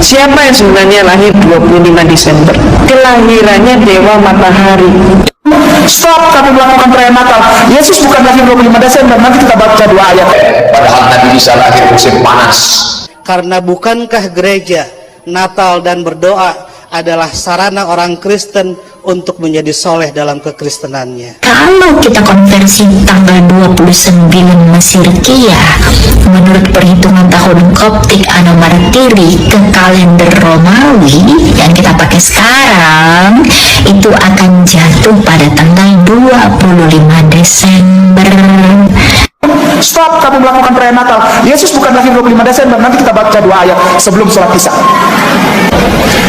siapa yang sebenarnya lahir 25 Desember? Kelahirannya Dewa Matahari. Stop kami melakukan perayaan Natal. Yesus bukan lahir 25 Desember. Nanti kita baca 2 ayat. Padahal Nabi Isa lahir musim panas. Karena bukankah gereja, Natal dan berdoa adalah sarana orang Kristen untuk menjadi soleh dalam kekristenannya. Kalau kita konversi tanggal 29 Masirkiah menurut perhitungan tahun Koptik Anno Martiri ke kalender Romawi yang kita pakai sekarang, itu akan jatuh pada tanggal 25 Desember. Stop kami melakukan perayaan Natal. Yesus bukan lahir 25 Desember. Nanti kita baca 2 ayat sebelum sholat Isya.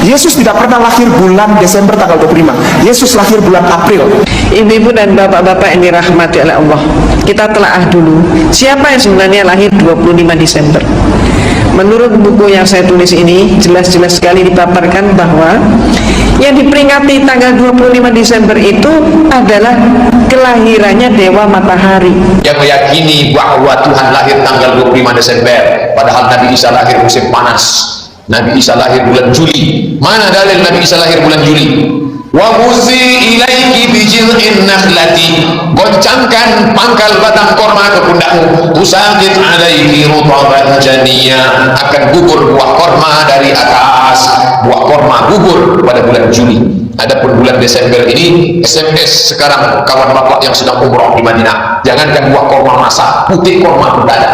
Yesus tidak pernah lahir bulan Desember tanggal 25. Yesus lahir bulan April. Ibu-ibu dan bapak-bapak yang dirahmati oleh Allah, kita telaah dulu siapa yang sebenarnya lahir 25 Desember. Menurut buku yang saya tulis ini, jelas-jelas sekali dipaparkan bahwa yang diperingati tanggal 25 Desember itu adalah kelahirannya Dewa Matahari. Yang meyakini bahwa Tuhan lahir tanggal 25 Desember, padahal Nabi Isa lahir musim panas. Nabi Isa lahir bulan Juli. Mana dalil Nabi Isa lahir bulan Juli? Wa muzi ilaiki bijil'in nakhlati, goncangkan pangkal batang korma ke pundakmu, tusaqit alaiki rutaban janiyya, akan gugur buah korma dari atas. Buah korma gugur pada bulan Juli. Adapun bulan Desember ini, SMS sekarang kawan bapak yang sedang umroh di Madinah, jangankan buah korma masak, putih korma pun ada.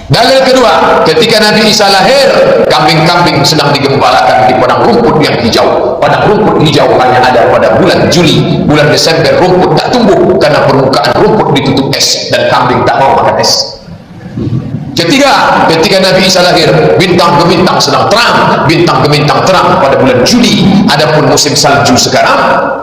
Dalil kedua, ketika Nabi Isa lahir, kambing-kambing sedang digembalakan di padang rumput yang hijau. Padang rumput hijau hanya ada pada bulan Juli. Bulan Desember rumput tak tumbuh karena permukaan rumput ditutup es dan kambing tak mau makan es. Ketiga, ketika Nabi Isa lahir, bintang gemintang sedang terang, bintang gemintang terang pada bulan Juli. Adapun musim salju sekarang,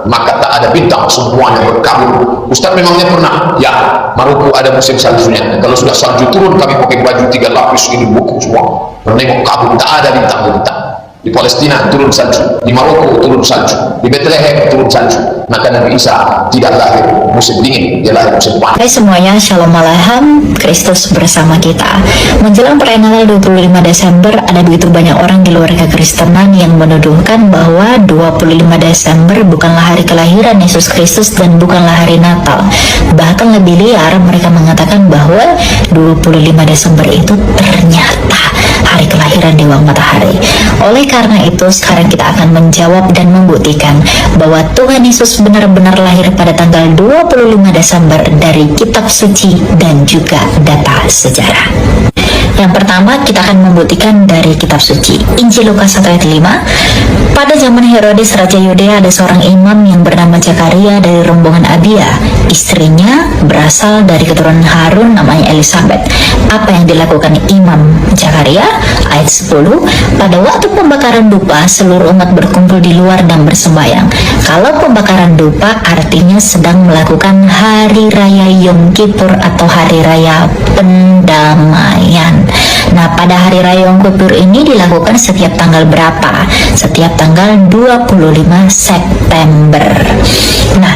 maka tak ada bintang, semuanya berkabut. Ustaz memangnya pernah? Ya, Maroko ada musim saljunya. Kalau sudah salju turun, kami pakai baju 3 lapis ini buku semua. Menengok kabut, tak ada bintang-bintang. Di Palestina turun salju, di Maroko turun salju, di Bethlehem turun salju. Maka Nabi Isa tidak lahir musim dingin, dia lahir musim panas. Hai semuanya, Shalom Alaikum, Kristus bersama kita. Menjelang perayaan Natal 25 Desember, ada begitu banyak orang di luar kekristenan yang menuduhkan bahwa 25 Desember bukanlah hari kelahiran Yesus Kristus dan bukanlah hari Natal. Bahkan lebih liar, mereka mengatakan bahwa 25 Desember itu ternyata hari kelahiran Dewa Matahari. Oleh karena itu, sekarang kita akan menjawab dan membuktikan bahwa Tuhan Yesus benar-benar lahir pada tanggal 25 Desember dari kitab suci dan juga data sejarah. Yang pertama, kita akan membuktikan dari kitab suci. Injil Lukas 1 ayat 5. Pada zaman Herodes Raja Yudea, ada seorang imam yang bernama Zakaria dari rombongan Abia. Istrinya berasal dari keturunan Harun, namanya Elisabeth. Apa yang dilakukan Imam Zakaria? Ayat 10. Pada waktu pembakaran dupa, seluruh umat berkumpul di luar dan bersembahyang. Kalau pembakaran dupa artinya sedang melakukan hari raya Yom Kippur atau hari raya pendamaian. Nah, pada hari raya Yom Kippur ini dilakukan setiap tanggal berapa? Setiap tanggal 25 September. Nah,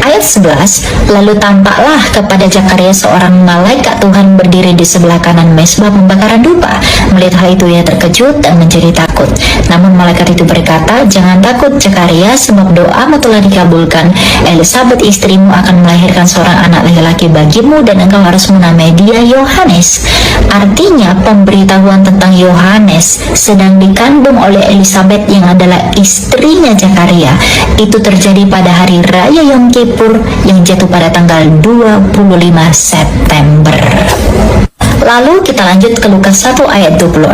ayat 11, lalu tampaklah kepada Zakaria seorang malaikat Tuhan berdiri di sebelah kanan mezbah pembakaran dupa. Melihat hal itu ia terkejut dan menjadi takut. Namun malaikat itu berkata, jangan takut Zakaria, sebab doamu telah dikabulkan. Elisabeth istrimu akan melahirkan seorang anak laki-laki bagimu dan engkau harus menamai dia Yohanes. Artinya pemberitahuan tentang Yohanes sedang dikandung oleh Elisabeth yang adalah istrinya Zakaria itu terjadi pada hari raya Yom Kippur yang jatuh pada tanggal 25 September. Lalu kita lanjut ke Lukas 1 ayat 26.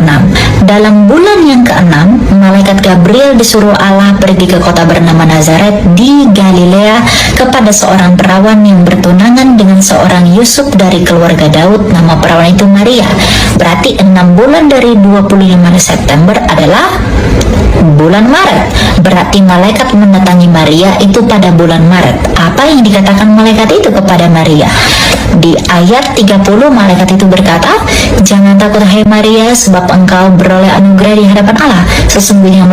Dalam bulan yang ke-6, malaikat Gabriel disuruh Allah pergi ke kota bernama Nazaret di Galilea kepada seorang perawan yang bertunangan dengan seorang Yusuf dari keluarga Daud. Nama perawan itu Maria. Berarti 6 bulan dari 25 September adalah bulan Maret. Berarti malaikat mendatangi Maria itu pada bulan Maret. Apa yang dikatakan malaikat itu kepada Maria? Di ayat 30 malaikat itu berkata, "Jangan takut hai Maria, sebab engkau beroleh anugerah di hadapan Allah. Sesungguhnya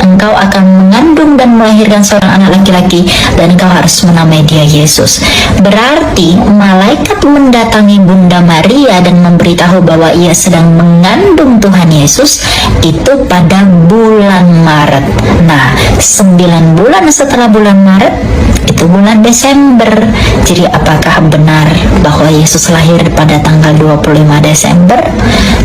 engkau akan mengandung dan melahirkan seorang anak laki-laki, dan engkau harus menamai dia Yesus." Berarti malaikat mendatangi Bunda Maria dan memberitahu bahwa ia sedang mengandung Tuhan Yesus itu pada bulan Maret. Nah, 9 bulan setelah bulan Maret itu bulan Desember. Jadi apakah benar bahwa Yesus lahir pada tanggal 25 Desember?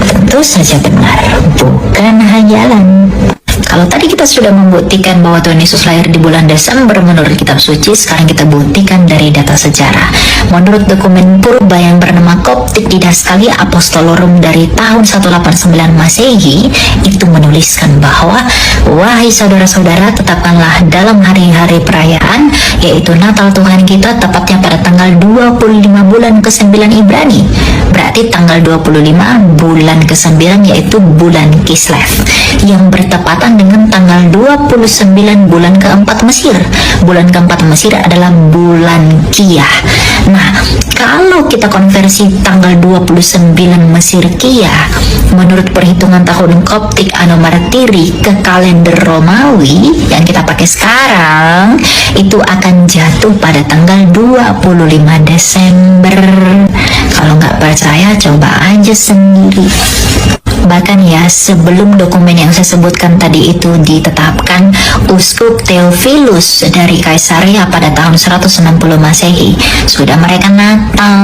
Tentu saja benar, bukan hayalan. Kalau tadi kita sudah membuktikan bahwa Tuhan Yesus lahir di bulan Desember menurut kitab suci, sekarang kita buktikan dari data sejarah. Menurut dokumen purba yang bernama Koptik Didaskalia Apostolorum dari tahun 189 Masehi, itu menuliskan bahwa, "Wahai saudara-saudara, tetapkanlah dalam hari-hari perayaan, yaitu Natal Tuhan kita, tepatnya pada tanggal 25 bulan ke-9 Ibrani." Berarti tanggal 25 bulan ke-9 yaitu bulan Kislev, yang bertepatan dengan tanggal 29 bulan keempat Mesir. Bulan keempat Mesir adalah bulan Kiyah. Nah, kalau kita konversi tanggal 29 Mesir Kiyah menurut perhitungan tahun Koptik Anno Martiri ke kalender Romawi yang kita pakai sekarang, itu akan jatuh pada tanggal 25 Desember. Kalau nggak percaya, coba aja sendiri. Bahkan ya, sebelum dokumen yang saya sebutkan tadi itu ditetapkan, Uskup Theophilus dari Kaisaria pada tahun 160 Masehi sudah merayakan Natal.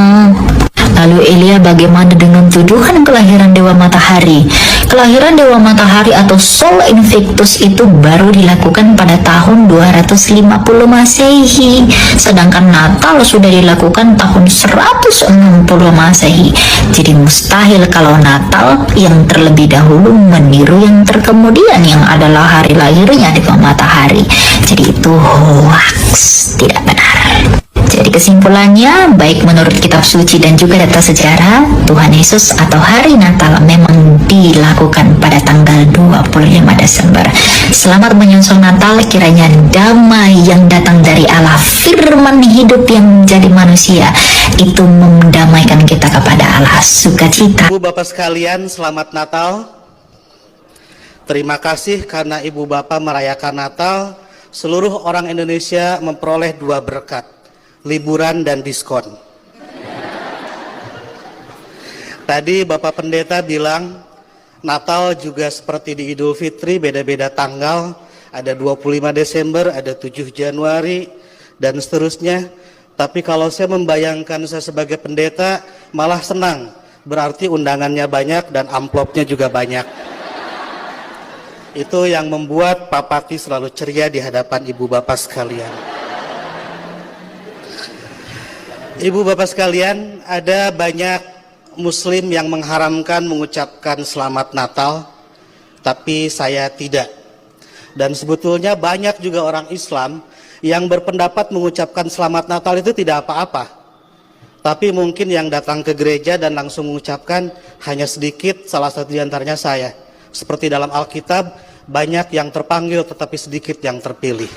Lalu Elia, bagaimana dengan tuduhan kelahiran Dewa Matahari? Kelahiran Dewa Matahari atau Sol Invictus itu baru dilakukan pada tahun 250 Masehi, sedangkan Natal sudah dilakukan tahun 160 Masehi. Jadi mustahil kalau Natal yang terlebih dahulu meniru yang terkemudian yang adalah hari lahirnya Dewa Matahari. Jadi itu hoax, tidak benar. Jadi kesimpulannya, baik menurut kitab suci dan juga data sejarah, Tuhan Yesus atau hari Natal memang dilakukan pada tanggal 25 Desember. Selamat menyongsong Natal, kiranya damai yang datang dari Allah, firman hidup yang menjadi manusia, itu mendamaikan kita kepada Allah, sukacita. Ibu Bapak sekalian, selamat Natal. Terima kasih karena Ibu Bapak merayakan Natal. Seluruh orang Indonesia memperoleh 2 berkat, liburan dan diskon. Tadi Bapak Pendeta bilang Natal juga seperti di Idul Fitri, beda-beda tanggal, ada 25 Desember, ada 7 Januari dan seterusnya. Tapi kalau saya membayangkan saya sebagai pendeta, malah senang, berarti undangannya banyak dan amplopnya juga banyak. Itu yang membuat Pak Pati selalu ceria di hadapan Ibu Bapak sekalian. Ibu Bapak sekalian, ada banyak Muslim yang mengharamkan mengucapkan selamat Natal, tapi saya tidak. Dan sebetulnya banyak juga orang Islam yang berpendapat mengucapkan selamat Natal itu tidak apa-apa. Tapi mungkin yang datang ke gereja dan langsung mengucapkan hanya sedikit, salah satu di antaranya saya. Seperti dalam Alkitab, banyak yang terpanggil tetapi sedikit yang terpilih.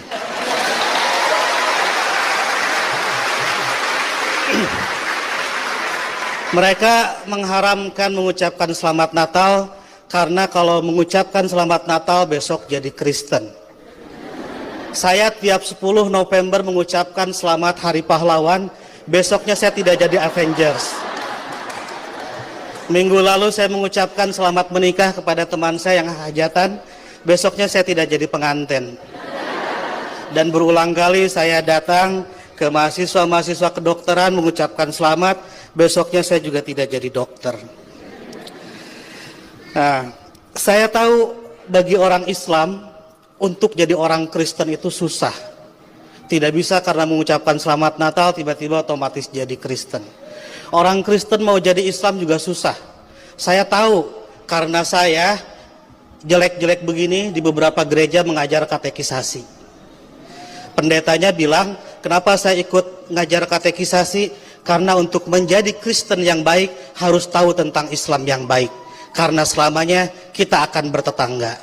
Mereka mengharamkan mengucapkan selamat Natal karena kalau mengucapkan selamat Natal besok jadi Kristen. Saya tiap 10 November mengucapkan selamat Hari Pahlawan, besoknya saya tidak jadi Avengers. Minggu lalu saya mengucapkan selamat menikah kepada teman saya yang hajatan, besoknya saya tidak jadi pengantin. Dan berulang kali saya datang ke mahasiswa-mahasiswa kedokteran mengucapkan selamat, besoknya saya juga tidak jadi dokter. Nah, saya tahu bagi orang Islam untuk jadi orang Kristen itu susah. Tidak bisa karena mengucapkan selamat Natal tiba-tiba otomatis jadi Kristen. Orang Kristen mau jadi Islam juga susah. Saya tahu karena saya jelek-jelek begini di beberapa gereja mengajar katekisasi. Pendetanya bilang, kenapa saya ikut ngajar katekisasi? Karena untuk menjadi Kristen yang baik harus tahu tentang Islam yang baik. Karena selamanya kita akan bertetangga.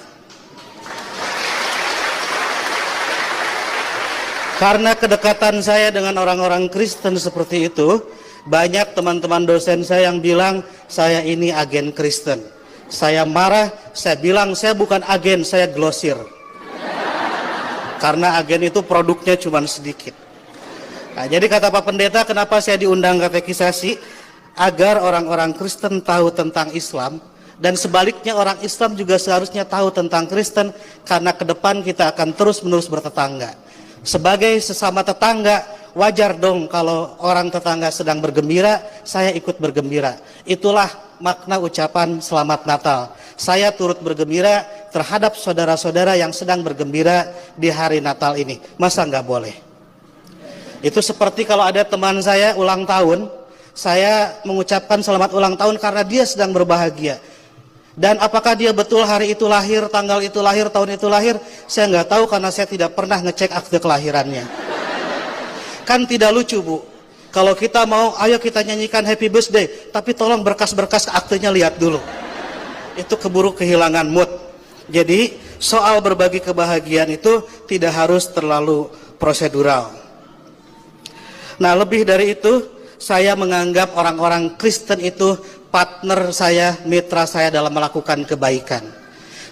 Karena kedekatan saya dengan orang-orang Kristen seperti itu, Banyak teman-teman dosen saya yang bilang saya ini agen Kristen. Saya marah, saya bilang saya bukan agen, saya glosir. Karena agen itu produknya cuma sedikit. Nah, jadi kata Pak Pendeta, kenapa saya diundang katekisasi? Agar orang-orang Kristen tahu tentang Islam, dan sebaliknya orang Islam juga seharusnya tahu tentang Kristen, karena ke depan kita akan terus-menerus bertetangga. Sebagai sesama tetangga, wajar dong kalau orang tetangga sedang bergembira, saya ikut bergembira. Itulah makna ucapan Selamat Natal. Saya turut bergembira terhadap saudara-saudara yang sedang bergembira di hari Natal ini. Masa nggak boleh? Itu seperti kalau ada teman saya ulang tahun, saya mengucapkan selamat ulang tahun karena dia sedang berbahagia. Dan apakah dia betul hari itu lahir, tanggal itu lahir, tahun itu lahir, saya nggak tahu karena saya tidak pernah ngecek akte kelahirannya. Kan tidak lucu, Bu, kalau kita mau, ayo kita nyanyikan happy birthday, tapi tolong berkas-berkas aktenya lihat dulu. Itu keburu kehilangan mood. Jadi soal berbagi kebahagiaan itu tidak harus terlalu prosedural. Nah, lebih dari itu, saya menganggap orang-orang Kristen itu partner saya, mitra saya dalam melakukan kebaikan.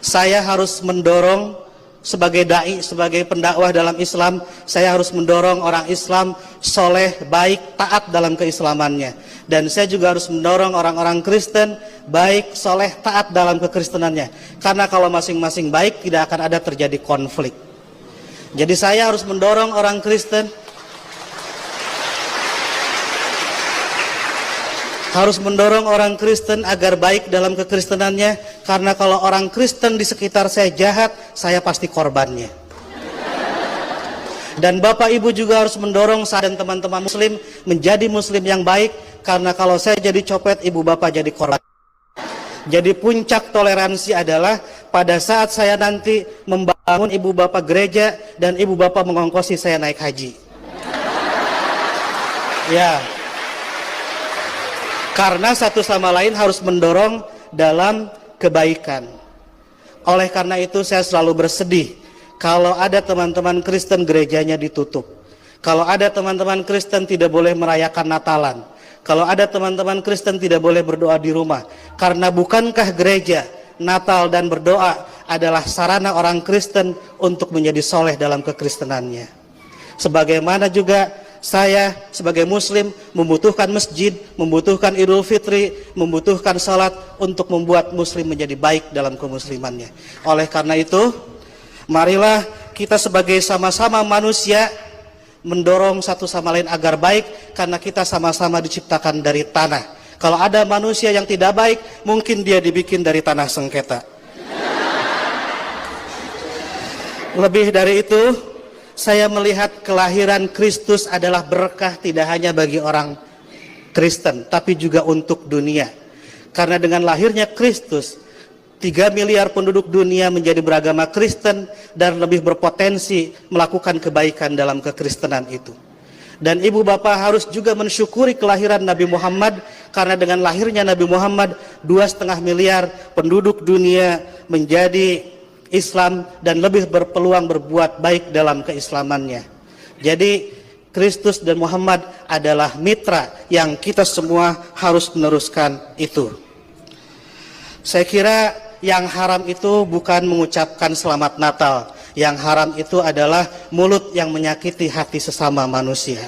Saya harus mendorong sebagai dai, sebagai pendakwah dalam Islam, saya harus mendorong orang Islam soleh, baik, taat dalam keislamannya. Dan saya juga harus mendorong orang-orang Kristen baik, soleh, taat dalam kekristenannya. Karena kalau masing-masing baik, tidak akan ada terjadi konflik. Jadi saya harus mendorong orang Kristen, agar baik dalam kekristenannya, karena kalau orang Kristen di sekitar saya jahat, saya pasti korbannya. Dan Bapak Ibu juga harus mendorong saya dan teman-teman Muslim menjadi Muslim yang baik, karena kalau saya jadi copet, Ibu Bapak jadi korban. Jadi puncak toleransi adalah pada saat saya nanti membangun Ibu Bapak gereja dan Ibu Bapak mengongkosi saya naik haji. Ya. Karena satu sama lain harus mendorong dalam kebaikan. Oleh karena itu saya selalu bersedih kalau ada teman-teman Kristen gerejanya ditutup. Kalau ada teman-teman Kristen tidak boleh merayakan Natalan. Kalau ada teman-teman Kristen tidak boleh berdoa di rumah. Karena bukankah gereja, Natal dan berdoa adalah sarana orang Kristen untuk menjadi soleh dalam kekristenannya. Sebagaimana juga saya sebagai Muslim membutuhkan masjid, membutuhkan Idul Fitri, membutuhkan salat untuk membuat Muslim menjadi baik dalam kemuslimannya. Oleh karena itu, marilah kita sebagai sama-sama manusia mendorong satu sama lain agar baik, karena kita sama-sama diciptakan dari tanah. Kalau ada manusia yang tidak baik, mungkin dia dibikin dari tanah sengketa. Lebih dari itu, saya melihat kelahiran Kristus adalah berkah tidak hanya bagi orang Kristen, tapi juga untuk dunia. Karena dengan lahirnya Kristus, 3 miliar penduduk dunia menjadi beragama Kristen dan lebih berpotensi melakukan kebaikan dalam kekristenan itu. Dan Ibu Bapak harus juga mensyukuri kelahiran Nabi Muhammad, karena dengan lahirnya Nabi Muhammad, 2,5 miliar penduduk dunia menjadi Islam dan lebih berpeluang berbuat baik dalam keislamannya. Jadi Kristus dan Muhammad adalah mitra yang kita semua harus meneruskan itu. Saya kira yang haram itu bukan mengucapkan selamat Natal. Yang haram itu adalah mulut yang menyakiti hati sesama manusia.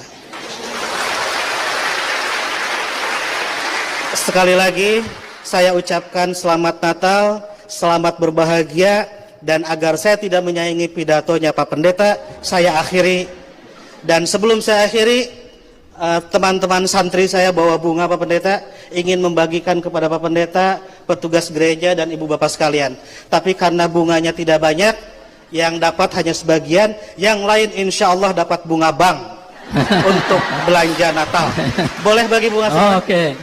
Sekali lagi saya ucapkan selamat Natal, selamat berbahagia. Dan agar saya tidak menyaingi pidatonya Pak Pendeta, saya akhiri. Dan sebelum saya akhiri, teman-teman santri saya bawa bunga Pak Pendeta, ingin membagikan kepada Pak Pendeta, petugas gereja dan Ibu Bapak sekalian. Tapi karena bunganya tidak banyak, yang dapat hanya sebagian, yang lain insya Allah dapat bunga bank untuk belanja Natal. Boleh bagi bunga? Oke.